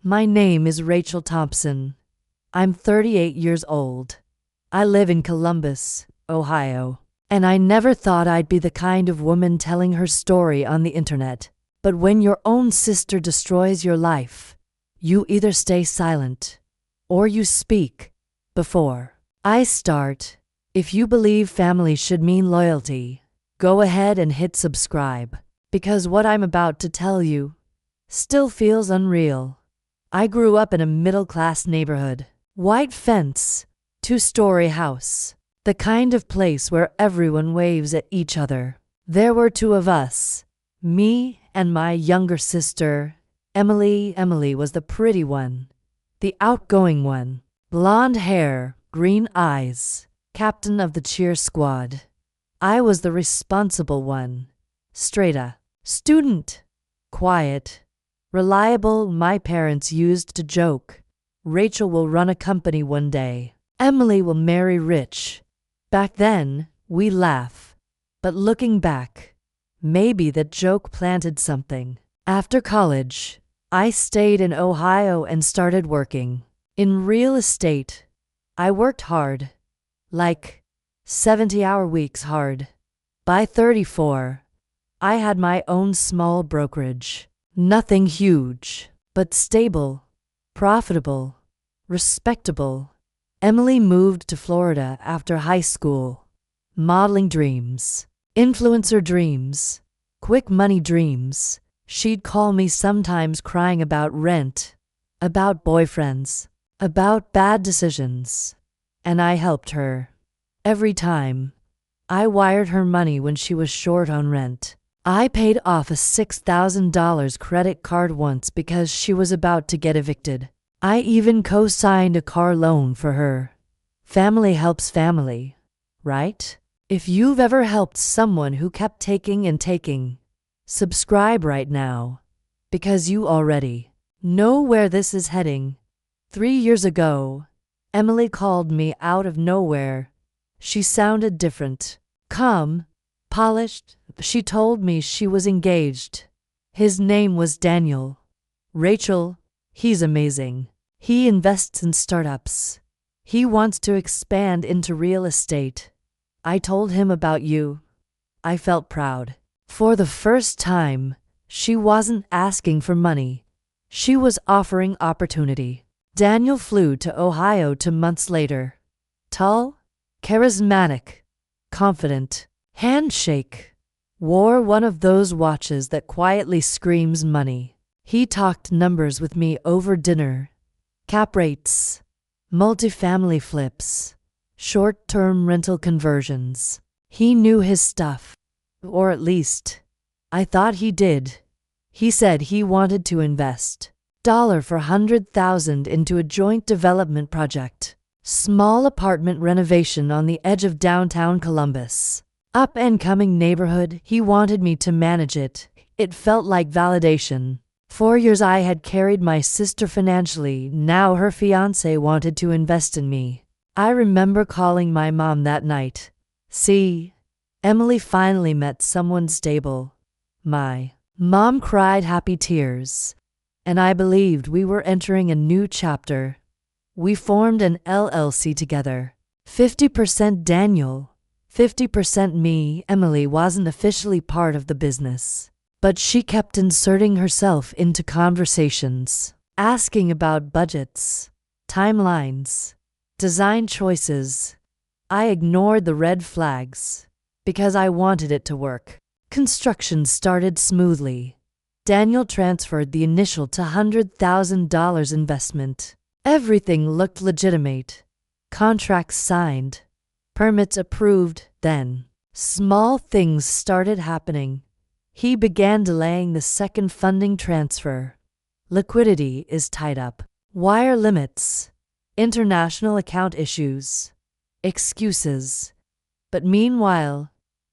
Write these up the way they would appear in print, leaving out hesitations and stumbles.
My name is Rachel Thompson. I'm 38 years old. I live in Columbus, Ohio. And I never thought I'd be the kind of woman telling her story on the internet. But when your own sister destroys your life, you either stay silent or you speak. Before I start, if you believe family should mean loyalty, go ahead and hit subscribe, because what I'm about to tell you still feels unreal. I grew up in a middle-class neighborhood. White fence, two-story house. The kind of place where everyone waves at each other. There were two of us, me and my younger sister, Emily. Emily was the pretty one, the outgoing one. Blonde hair, green eyes, captain of the cheer squad. I was the responsible one, straight-A student, quiet, reliable. My parents used to joke, Rachel will run a company one day. Emily will marry rich. Back then, we laugh. But looking back, maybe that joke planted something. After college, I stayed in Ohio and started working. In real estate, I worked hard. Like 70-hour weeks hard. By 34, I had my own small brokerage. Nothing huge, but stable, profitable, respectable. Emily moved to Florida after high school. Modeling dreams, influencer dreams, quick money dreams. She'd call me sometimes crying about rent, about boyfriends, about bad decisions. And I helped her. Every time. I wired her money when she was short on rent. I paid off a $6,000 credit card once because she was about to get evicted. I even co-signed a car loan for her. Family helps family, right? If you've ever helped someone who kept taking and taking, subscribe right now, because you already know where this is heading. 3 years ago, Emily called me out of nowhere. She sounded different, calm, polished. She told me she was engaged. His name was Daniel. Rachel, he's amazing. He invests in startups. He wants to expand into real estate. I told him about you. I felt proud. For the first time, she wasn't asking for money. She was offering opportunity. Daniel flew to Ohio 2 months later. Tall, charismatic, confident, handshake. Wore one of those watches that quietly screams money. He talked numbers with me over dinner. Cap rates, multifamily flips, short-term rental conversions. He knew his stuff. Or at least, I thought he did. He said he wanted to invest $100,000 into a joint development project. Small apartment renovation on the edge of downtown Columbus. Up-and-coming neighborhood. He wanted me to manage it. It felt like validation. 4 years I had carried my sister financially. Now her fiancé wanted to invest in me. I remember calling my mom that night. See, Emily finally met someone stable. My mom cried happy tears, and I believed we were entering a new chapter. We formed an LLC together. 50% Daniel, 50% me. Emily wasn't officially part of the business, but she kept inserting herself into conversations, asking about budgets, timelines, design choices. I ignored the red flags because I wanted it to work. Construction started smoothly. Daniel transferred the initial $100,000 investment. Everything looked legitimate. Contracts signed. Permits approved. Then, small things started happening. He began delaying the second funding transfer. Liquidity is tied up. Wire limits. International account issues. Excuses. But meanwhile,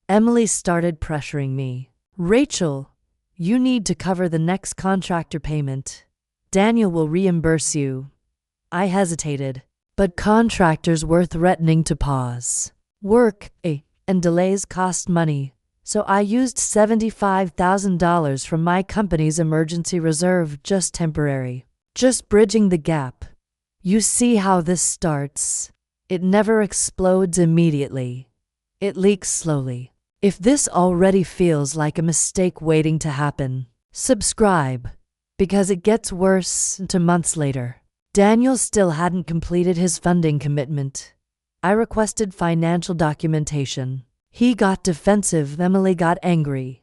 Emily started pressuring me. Rachel, you need to cover the next contractor payment. Daniel will reimburse you. I hesitated, but contractors were threatening to pause work, and delays cost money, so I used $75,000 from my company's emergency reserve, just temporary. Just bridging the gap. You see how this starts. It never explodes immediately. It leaks slowly. If this already feels like a mistake waiting to happen, subscribe, because it gets worse to months later. Daniel still hadn't completed his funding commitment. I requested financial documentation. He got defensive. Emily got angry.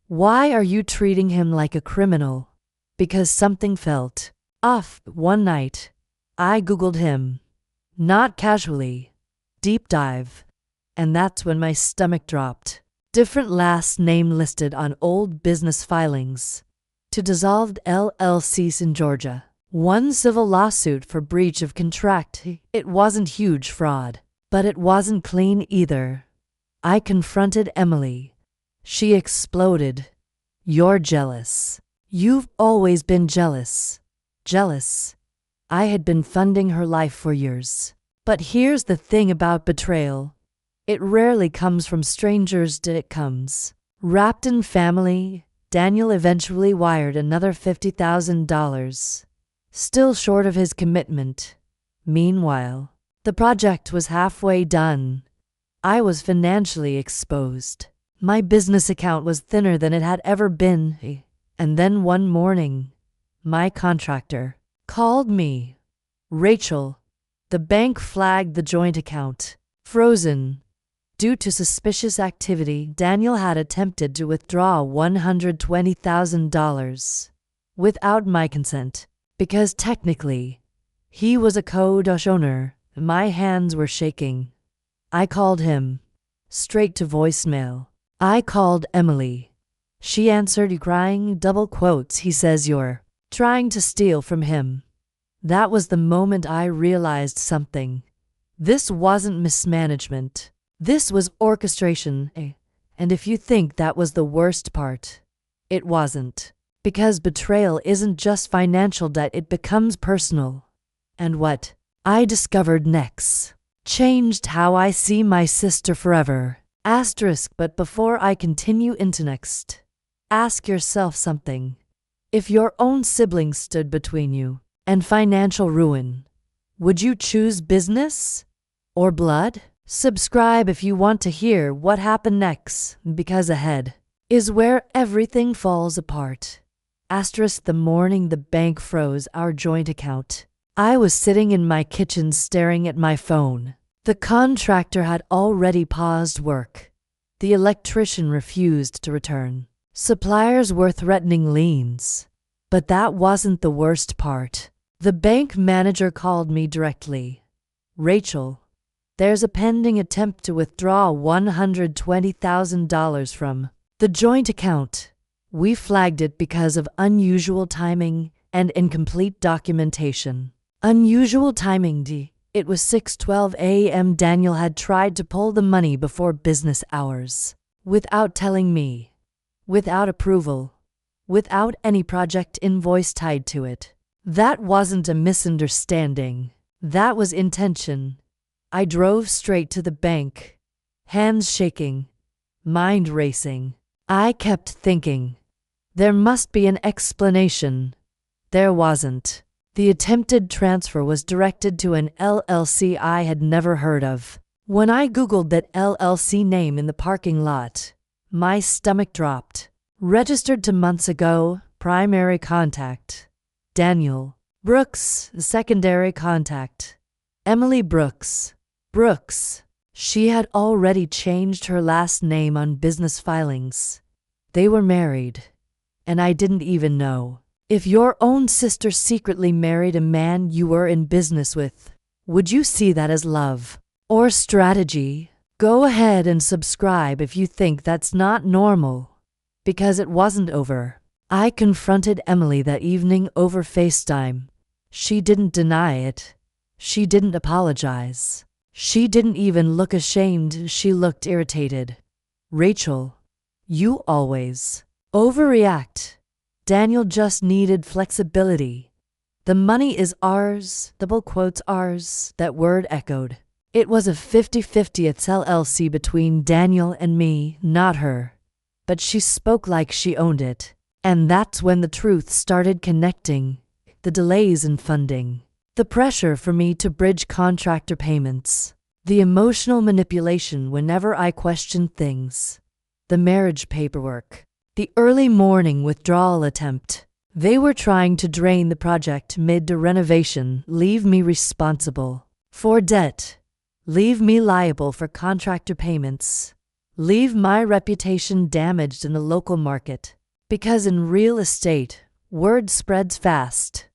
Why are you treating him like a criminal? Because something felt off. One night, I Googled him. Not casually. Deep dive. And that's when my stomach dropped. Different last name listed on old business filings. To dissolved LLCs in Georgia. One civil lawsuit for breach of contract. It wasn't huge fraud, but it wasn't clean either. I confronted Emily. She exploded. You're jealous. You've always been jealous. Jealous. I had been funding her life for years. But here's the thing about betrayal. It rarely comes from strangers. It comes wrapped in family. Daniel eventually wired another $50,000. Still short of his commitment. Meanwhile, the project was halfway done. I was financially exposed. My business account was thinner than it had ever been. And then one morning, my contractor called me. Rachel, the bank flagged the joint account frozen. Due to suspicious activity, Daniel had attempted to withdraw $120,000 without my consent. Because technically, he was a co-owner. My hands were shaking. I called him. Straight to voicemail. I called Emily. She answered crying, double quotes. He says you're trying to steal from him. That was the moment I realized something. This wasn't mismanagement. This was orchestration. And if you think that was the worst part, it wasn't. Because betrayal isn't just financial debt, it becomes personal. And what I discovered next changed how I see my sister forever. But before I continue into next, ask yourself something. If your own sibling stood between you and financial ruin, would you choose business or blood? Subscribe if you want to hear what happened next, because ahead is where everything falls apart. The morning the bank froze our joint account, I was sitting in my kitchen staring at my phone. The contractor had already paused work. The electrician refused to return. Suppliers were threatening liens. But that wasn't the worst part. The bank manager called me directly. Rachel, there's a pending attempt to withdraw $120,000 from the joint account. We flagged it because of unusual timing and incomplete documentation. Unusual timing. It was 6:12 a.m. Daniel had tried to pull the money before business hours. Without telling me. Without approval. Without any project invoice tied to it. That wasn't a misunderstanding. That was intention. I drove straight to the bank. Hands shaking. Mind racing. I kept thinking. There must be an explanation. There wasn't. The attempted transfer was directed to an LLC I had never heard of. When I Googled that LLC name in the parking lot, my stomach dropped. Registered to months ago, primary contact. Daniel Brooks, secondary contact. Emily Brooks. Brooks. She had already changed her last name on business filings. They were married. And I didn't even know. If your own sister secretly married a man you were in business with, would you see that as love or strategy? Go ahead and subscribe if you think that's not normal. Because it wasn't over. I confronted Emily that evening over FaceTime. She didn't deny it. She didn't apologize. She didn't even look ashamed. She looked irritated. Rachel, you always overreact. Daniel just needed flexibility. The money is ours, double quotes ours, that word echoed. It was a 50-50 LLC between Daniel and me, not her. But she spoke like she owned it. And that's when the truth started connecting. the delays in funding, the pressure for me to bridge contractor payments, the emotional manipulation whenever I questioned things, the marriage paperwork, the early morning withdrawal attempt. They were trying to drain the project mid-renovation, leave me responsible for debt, leave me liable for contractor payments, leave my reputation damaged in the local market. Because in real estate, word spreads fast.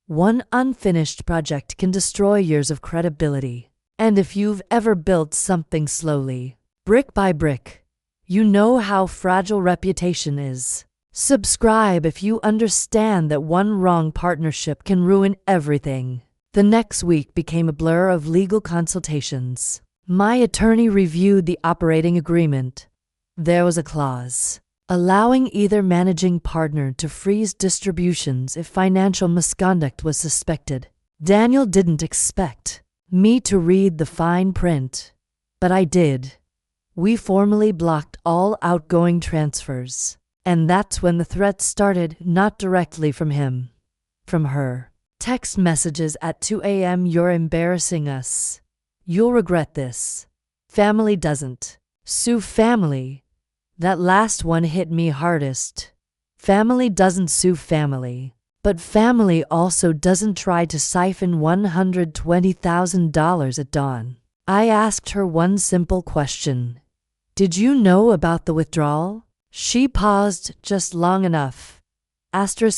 One unfinished project can destroy years of credibility. And if you've ever built something slowly, brick by brick, you know how fragile reputation is. Subscribe if you understand that one wrong partnership can ruin everything. The next week became a blur of legal consultations. My attorney reviewed the operating agreement. There was a clause allowing either managing partner to freeze distributions if financial misconduct was suspected. Daniel didn't expect me to read the fine print, but I did. We formally blocked all outgoing transfers. And that's when the threats started, not directly from him, from her. Text messages at 2 a.m. "You're embarrassing us. You'll regret this. Family doesn't sue family." That last one hit me hardest. Family doesn't sue family, but family also doesn't try to siphon $120,000 at dawn. I asked her one simple question. Did you know about the withdrawal? She paused just long enough.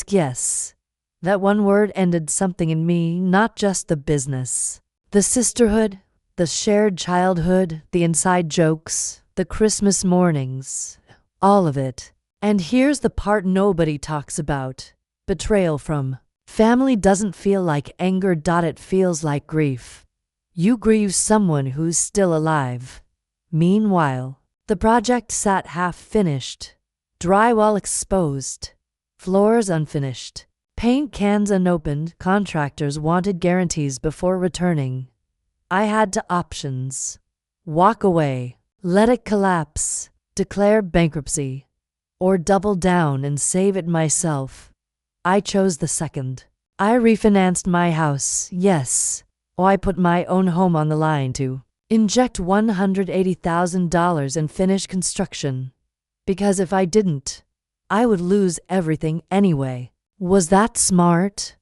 Yes. That one word ended something in me, not just the business. The sisterhood, the shared childhood, the inside jokes, the Christmas mornings, all of it. And here's the part nobody talks about. Betrayal from family doesn't feel like anger. It feels like grief. You grieve someone who's still alive. Meanwhile, the project sat half-finished, drywall exposed, floors unfinished, paint cans unopened. Contractors wanted guarantees before returning. I had two options: walk away, let it collapse, declare bankruptcy, or double down and save it myself. I chose the second. I refinanced my house, yes, or I put my own home on the line to inject $180,000 and finish construction. Because if I didn't, I would lose everything anyway. Was that smart?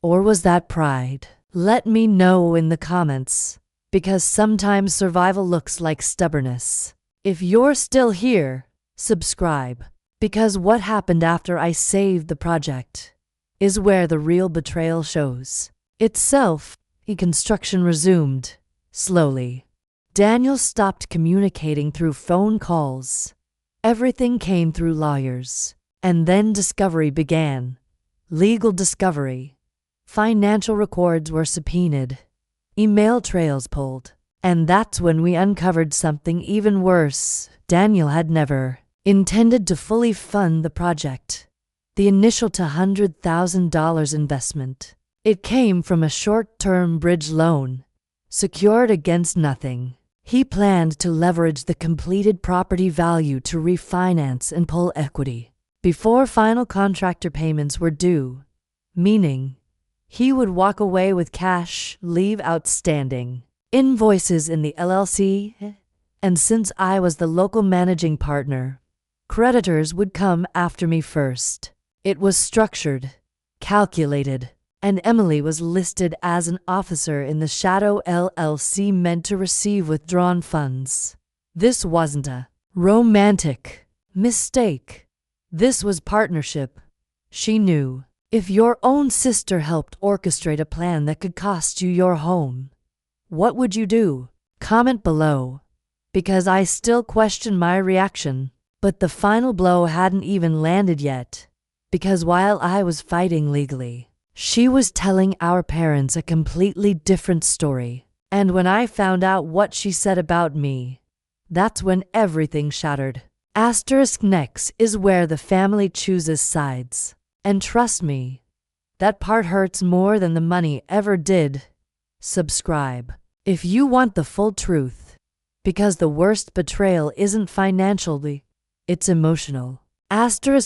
Or was that pride? Let me know in the comments, because sometimes survival looks like stubbornness. If you're still here, subscribe, because what happened after I saved the project is where the real betrayal shows itself. Construction resumed, slowly. Daniel stopped communicating through phone calls. Everything came through lawyers. And then discovery began. Legal discovery. Financial records were subpoenaed. Email trails pulled. And that's when we uncovered something even worse. Daniel had never intended to fully fund the project. The initial $100,000 investment. It came from a short-term bridge loan, secured against nothing. He planned to leverage the completed property value to refinance and pull equity before final contractor payments were due, meaning he would walk away with cash, leave outstanding invoices in the LLC, and since I was the local managing partner, creditors would come after me first. It was structured, calculated, and Emily was listed as an officer in the Shadow LLC meant to receive withdrawn funds. This wasn't a romantic mistake. This was partnership. She knew. If your own sister helped orchestrate a plan that could cost you your home, what would you do? Comment below, because I still question my reaction. But the final blow hadn't even landed yet, because while I was fighting legally, she was telling our parents a completely different story. And when I found out what she said about me, that's when everything shattered. Next is where the family chooses sides. And trust me, that part hurts more than the money ever did. Subscribe if you want the full truth, because the worst betrayal isn't financially, it's emotional.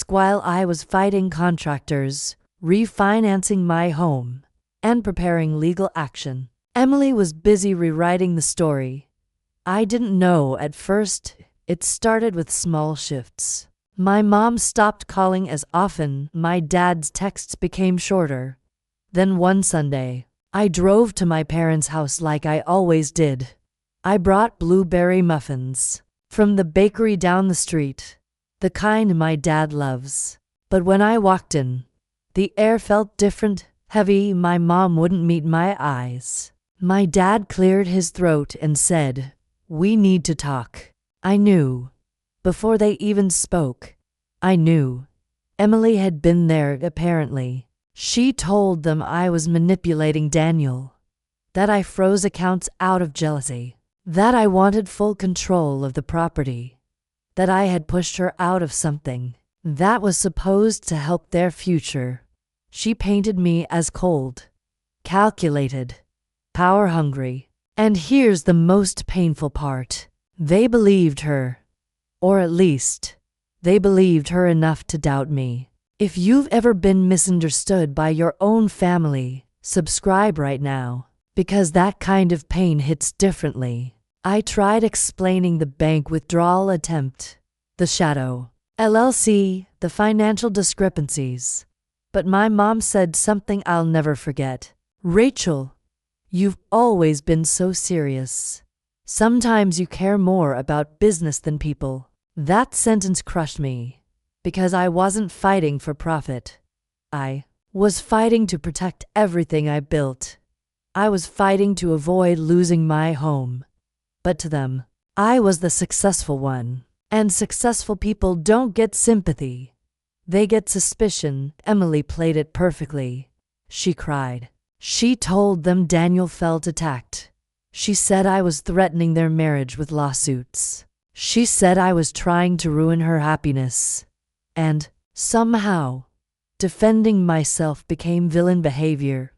While I was fighting contractors, refinancing my home, and preparing legal action. Emily was busy rewriting the story. I didn't know at first. It started with small shifts. My mom stopped calling as often. My dad's texts became shorter. Then one Sunday, I drove to my parents' house like I always did. I brought blueberry muffins from the bakery down the street, the kind my dad loves. But when I walked in, the air felt different, heavy. My mom wouldn't meet my eyes. My dad cleared his throat and said, "We need to talk." I knew. Before they even spoke, I knew. Emily had been there, apparently. She told them I was manipulating Daniel, that I froze accounts out of jealousy, that I wanted full control of the property, that I had pushed her out of something that was supposed to help their future. She painted me as cold, calculated, power-hungry. And here's the most painful part. They believed her. Or at least, they believed her enough to doubt me. If you've ever been misunderstood by your own family, subscribe right now, because that kind of pain hits differently. I tried explaining the bank withdrawal attempt, the shadow LLC, the financial discrepancies. But my mom said something I'll never forget. "Rachel, you've always been so serious. Sometimes you care more about business than people." That sentence crushed me, because I wasn't fighting for profit. I was fighting to protect everything I built. I was fighting to avoid losing my home. But to them, I was the successful one. And successful people don't get sympathy. They get suspicion. Emily played it perfectly. She cried. She told them Daniel felt attacked. She said I was threatening their marriage with lawsuits. She said I was trying to ruin her happiness. And, somehow, defending myself became villain behavior.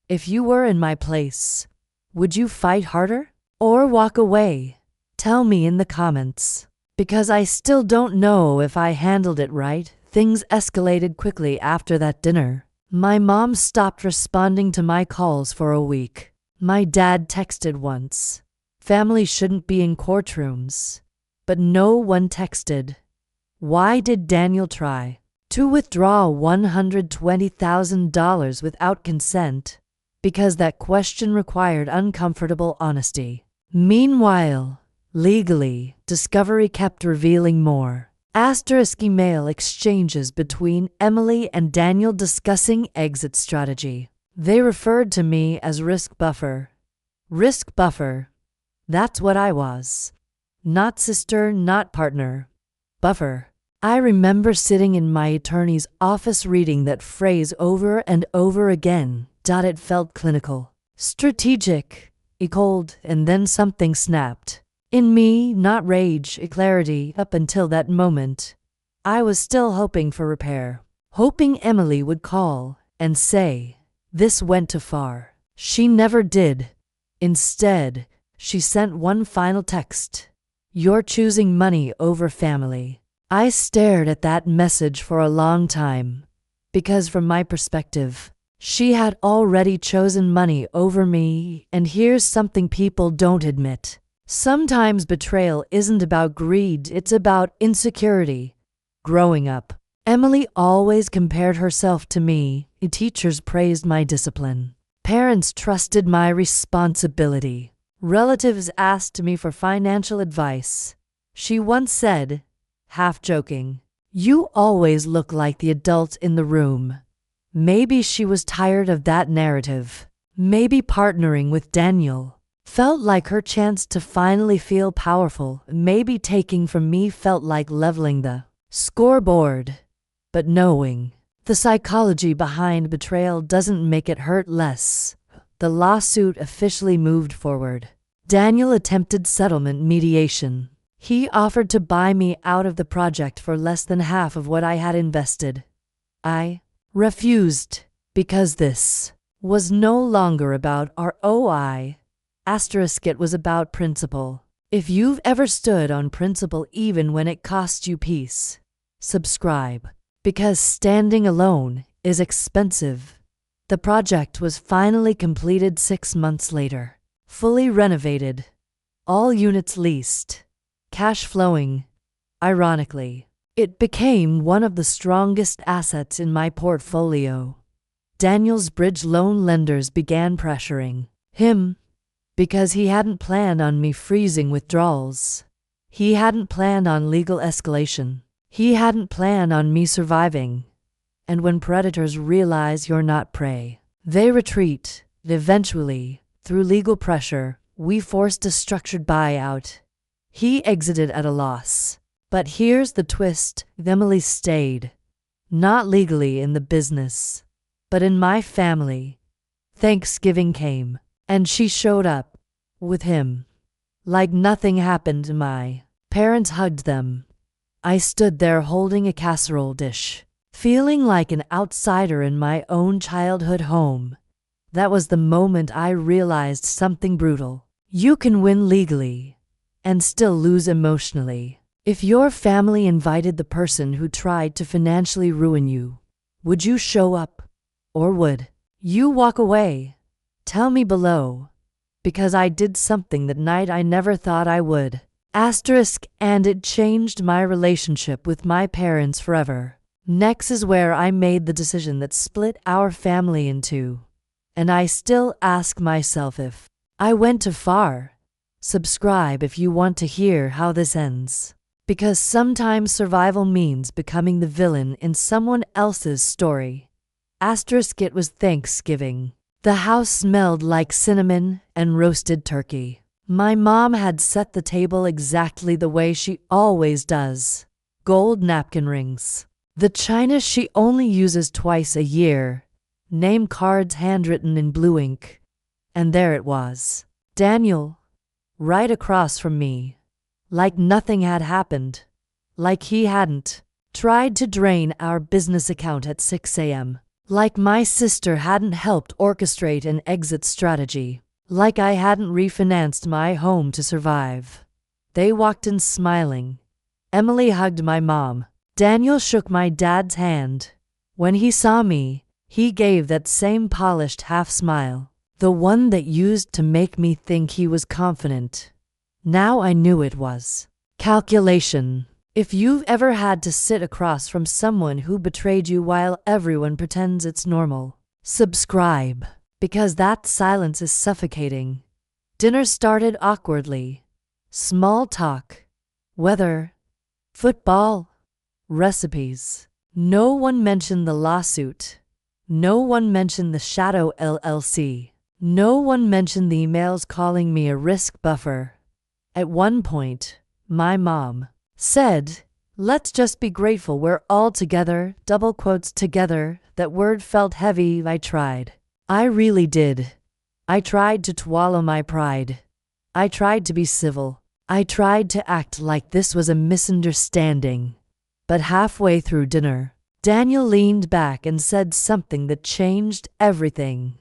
If you were in my place, would you fight harder? Or walk away? Tell me in the comments. Because I still don't know if I handled it right. Things escalated quickly after that dinner. My mom stopped responding to my calls for a week. My dad texted once. Family shouldn't be in courtrooms. But no one texted. Why did Daniel try to withdraw $120,000 without consent? Because that question required uncomfortable honesty. Meanwhile, legally, Discovery kept revealing more. Asterisk email exchanges between Emily and Daniel discussing exit strategy. They referred to me as risk buffer. Risk buffer. That's what I was. Not sister, not partner. Buffer. I remember sitting in my attorney's office reading that phrase over and over again. It felt clinical, strategic, cold, and then something snapped. In me, not rage, clarity. Up until that moment, I was still hoping for repair. Hoping Emily would call and say, "This went too far." She never did. Instead, she sent one final text. "You're choosing money over family." I stared at that message for a long time, because from my perspective, she had already chosen money over me. And here's something people don't admit. Sometimes betrayal isn't about greed, it's about insecurity. Growing up, Emily always compared herself to me. Teachers praised my discipline. Parents trusted my responsibility. Relatives asked me for financial advice. She once said, half joking, "You always look like the adult in the room." Maybe she was tired of that narrative. Maybe partnering with Daniel felt like her chance to finally feel powerful. Maybe taking from me felt like leveling the scoreboard. But knowing the psychology behind betrayal doesn't make it hurt less. The lawsuit officially moved forward. Daniel attempted settlement mediation. He offered to buy me out of the project for less than half of what I had invested. I refused, because this was no longer about ROI. It was about principle. If you've ever stood on principle even when it cost you peace, subscribe. Because standing alone is expensive. The project was finally completed 6 months later. Fully renovated. All units leased. Cash flowing. Ironically, it became one of the strongest assets in my portfolio. Daniel's bridge loan lenders began pressuring him because he hadn't planned on me freezing withdrawals. He hadn't planned on legal escalation. He hadn't planned on me surviving. And when predators realize you're not prey, they retreat. Eventually, through legal pressure, we forced a structured buyout. He exited at a loss. But here's the twist: Emily stayed. Not legally in the business, but in my family. Thanksgiving came, and she showed up with him. Like nothing happened. My parents hugged them. I stood there holding a casserole dish, feeling like an outsider in my own childhood home. That was the moment I realized something brutal. You can win legally and still lose emotionally. If your family invited the person who tried to financially ruin you, would you show up? Or would you walk away? Tell me below, because I did something that night I never thought I would. And it changed my relationship with my parents forever. Next is where I made the decision that split our family in two. And I still ask myself if I went too far. Subscribe if you want to hear how this ends. Because sometimes survival means becoming the villain in someone else's story. It was Thanksgiving. The house smelled like cinnamon and roasted turkey. My mom had set the table exactly the way she always does. Gold napkin rings. The china she only uses twice a year. Name cards handwritten in blue ink. And there it was. Daniel. Right across from me. Like nothing had happened. Like he hadn't tried to drain our business account at 6 a.m. Like my sister hadn't helped orchestrate an exit strategy. Like I hadn't refinanced my home to survive. They walked in smiling. Emily hugged my mom. Daniel shook my dad's hand. When he saw me, he gave that same polished half smile. The one that used to make me think he was confident. Now I knew it was calculation. If you've ever had to sit across from someone who betrayed you while everyone pretends it's normal, subscribe, because that silence is suffocating. Dinner started awkwardly. Small talk. Weather. Football. Recipes. No one mentioned the lawsuit. No one mentioned the Shadow LLC. No one mentioned the emails calling me a risk buffer. At one point, my mom said, "Let's just be grateful we're all together," double quotes together. That word felt heavy. I tried. I really did. I tried to swallow my pride. I tried to be civil. I tried to act like this was a misunderstanding. But halfway through dinner, Daniel leaned back and said something that changed everything.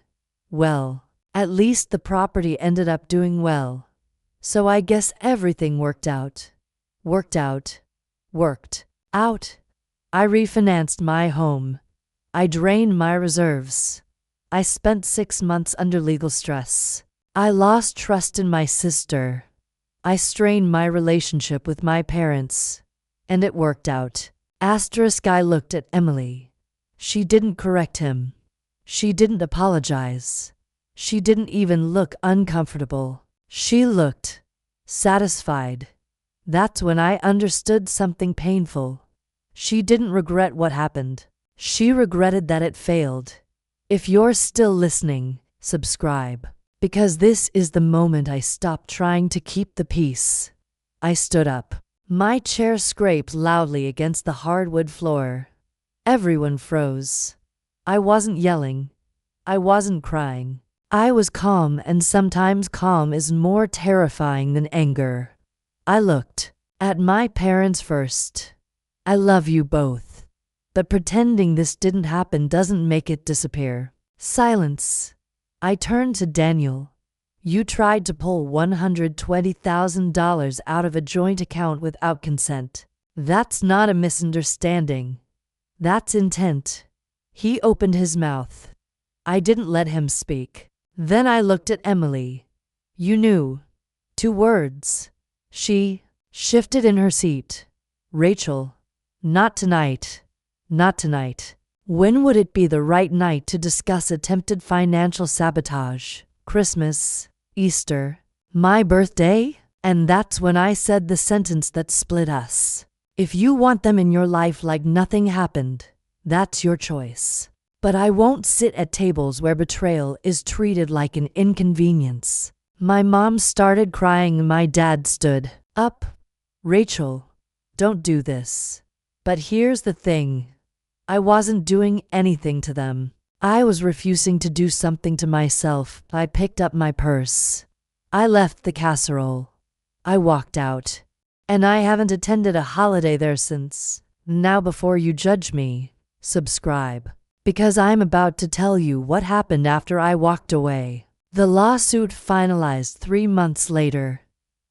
"Well, at least the property ended up doing well. So I guess everything worked out. Worked out. I refinanced my home. I drained my reserves. I spent 6 months under legal stress. I lost trust in my sister. I strained my relationship with my parents. And it worked out." I looked at Emily. She didn't correct him. She didn't apologize. She didn't even look uncomfortable. She looked satisfied. That's when I understood something painful. She didn't regret what happened. She regretted that it failed. If you're still listening, subscribe. Because this is the moment I stopped trying to keep the peace. I stood up. My chair scraped loudly against the hardwood floor. Everyone froze. I wasn't yelling. I wasn't crying. I was calm, and sometimes calm is more terrifying than anger. I looked at my parents first. "I love you both. But pretending this didn't happen doesn't make it disappear." Silence. I turned to Daniel. "You tried to pull $120,000 out of a joint account without consent. That's not a misunderstanding. That's intent." He opened his mouth. I didn't let him speak. Then I looked at Emily. You knew. 2 words. She shifted in her seat. Rachel, not tonight. Not tonight. When would it be the right night to discuss attempted financial sabotage? Christmas, Easter, my birthday? And that's when I said the sentence that split us. If you want them in your life like nothing happened, that's your choice. But I won't sit at tables where betrayal is treated like an inconvenience. My mom started crying and my dad stood up. Rachel, don't do this. But here's the thing. I wasn't doing anything to them. I was refusing to do something to myself. I picked up my purse. I left the casserole. I walked out. And I haven't attended a holiday there since. Now before you judge me, subscribe. Because I'm about to tell you what happened after I walked away. The lawsuit finalized 3 months later.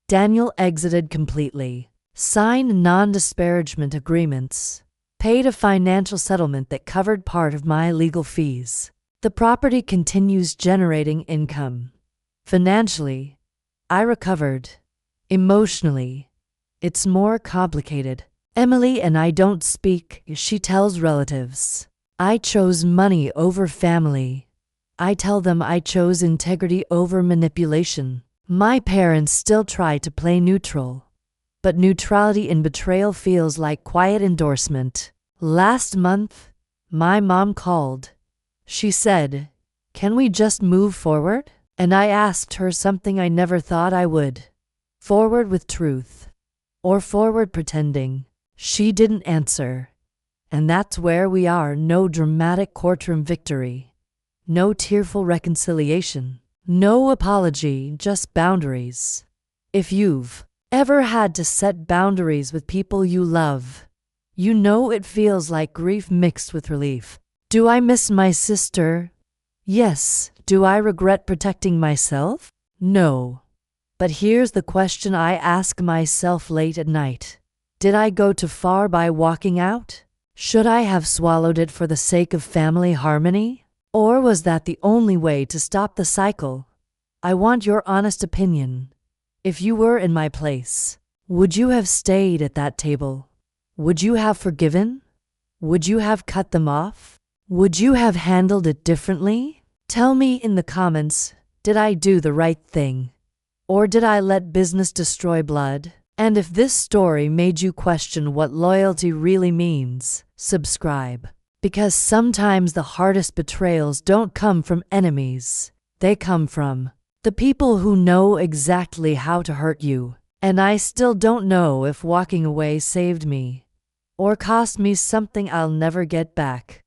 Daniel exited completely, signed non-disparagement agreements, paid a financial settlement that covered part of my legal fees. The property continues generating income. Financially, I recovered. Emotionally, it's more complicated. Emily and I don't speak, she tells relatives. I chose money over family. I tell them I chose integrity over manipulation. My parents still try to play neutral. But neutrality in betrayal feels like quiet endorsement. Last month, my mom called. She said, "Can we just move forward?" And I asked her something I never thought I would. Forward with truth. Or forward pretending. She didn't answer. And that's where we are. No dramatic courtroom victory. No tearful reconciliation. No apology, just boundaries. If you've ever had to set boundaries with people you love, you know it feels like grief mixed with relief. Do I miss my sister? Yes. Do I regret protecting myself? No. But here's the question I ask myself late at night. Did I go too far by walking out? Should I have swallowed it for the sake of family harmony? Or was that the only way to stop the cycle? I want your honest opinion. If you were in my place, would you have stayed at that table? Would you have forgiven? Would you have cut them off? Would you have handled it differently? Tell me in the comments, did I do the right thing? Or did I let business destroy blood? And if this story made you question what loyalty really means, subscribe. Because sometimes the hardest betrayals don't come from enemies. They come from the people who know exactly how to hurt you. And I still don't know if walking away saved me or cost me something I'll never get back.